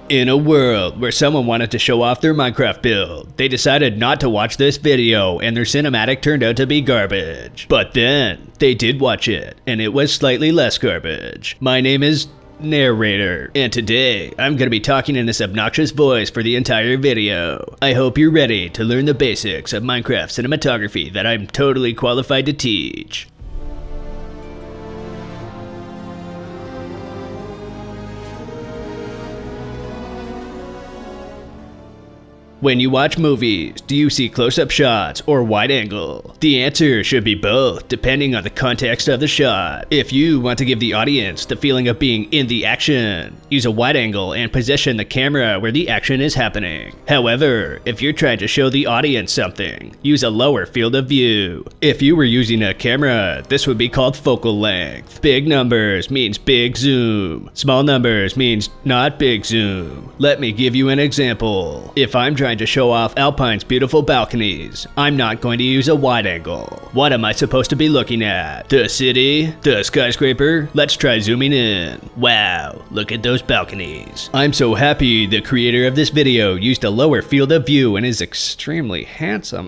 In a world where someone wanted to show off their Minecraft build, they decided not to watch this video and their cinematic turned out to be garbage. But then, they did watch it, and it was slightly less garbage. My name is Narrator, and today I'm going to be talking in this obnoxious voice for the entire video. I hope you're ready to learn the basics of Minecraft cinematography that I'm totally qualified to teach. When you watch movies, do you see close-up shots or wide angle? The answer should be both, depending on the context of the shot. If you want to give the audience the feeling of being in the action, use a wide angle and position the camera where the action is happening. However, if you're trying to show the audience something, use a lower field of view. If you were using a camera, this would be called focal length. Big numbers means big zoom. Small numbers means not big zoom. Let me give you an example. If I'm trying to show off Alpine's beautiful balconies, I'm not going to use a wide angle. What am I supposed to be looking at? The city? The skyscraper? Let's try zooming in. Wow, look at those balconies. I'm so happy the creator of this video used a lower field of view and is extremely handsome.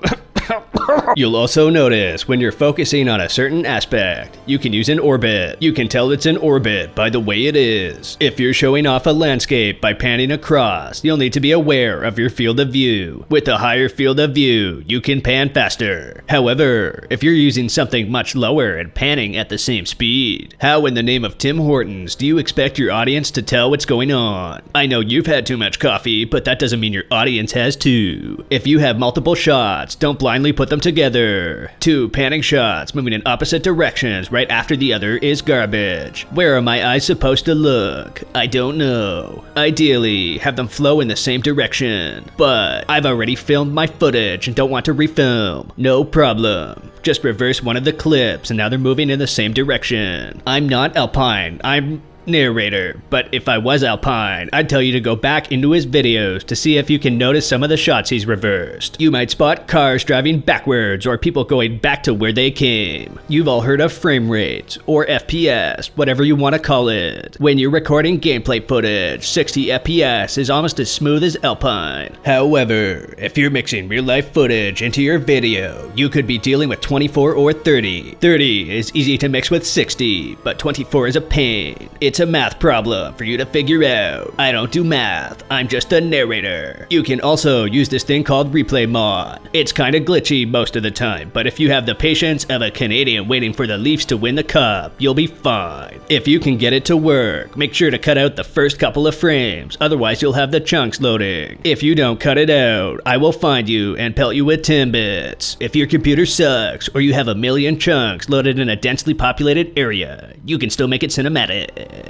You'll also notice when you're focusing on a certain aspect, you can use an orbit. You can tell it's an orbit by the way it is. If you're showing off a landscape by panning across, you'll need to be aware of your field of view. With a higher field of view, you can pan faster. However, if you're using something much lower and panning at the same speed, how in the name of Tim Hortons do you expect your audience to tell what's going on? I know you've had too much coffee, but that doesn't mean your audience has too. If you have multiple shots, don't blindly put them together. 2 panning shots moving in opposite directions right after the other is garbage. Where are my eyes supposed to look? I don't know. Ideally, have them flow in the same direction. But I've already filmed my footage and don't want to refilm. No problem. Just reverse one of the clips and now they're moving in the same direction. I'm not Alpine, I'm Narrator, but if I was Alpine, I'd tell you to go back into his videos to see if you can notice some of the shots he's reversed. You might spot cars driving backwards or people going back to where they came. You've all heard of frame rate, or FPS, whatever you want to call it. When you're recording gameplay footage, 60 FPS is almost as smooth as Alpine. However, if you're mixing real life footage into your video, you could be dealing with 24 or 30. 30 is easy to mix with 60, but 24 is a pain. It's a math problem for you to figure out. I don't do math, I'm just a narrator. You can also use this thing called replay mod. It's kinda glitchy most of the time, but if you have the patience of a Canadian waiting for the Leafs to win the cup, you'll be fine. If you can get it to work, make sure to cut out the first couple of frames, otherwise you'll have the chunks loading. If you don't cut it out, I will find you and pelt you with Timbits. If your computer sucks, or you have a million chunks loaded in a densely populated area, you can still make it cinematic.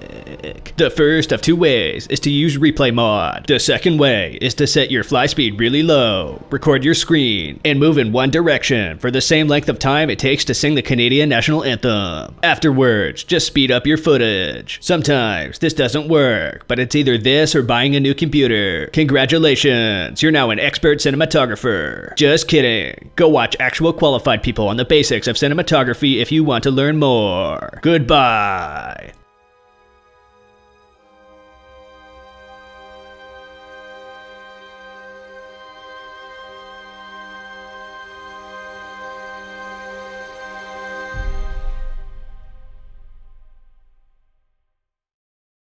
The first of 2 ways is to use replay mod. The second way is to set your fly speed really low, record your screen, and move in one direction for the same length of time it takes to sing the Canadian national anthem. Afterwards, just speed up your footage. Sometimes this doesn't work, but it's either this or buying a new computer. Congratulations, you're now an expert cinematographer. Just kidding. Go watch actual qualified people on the basics of cinematography if you want to learn more. Goodbye.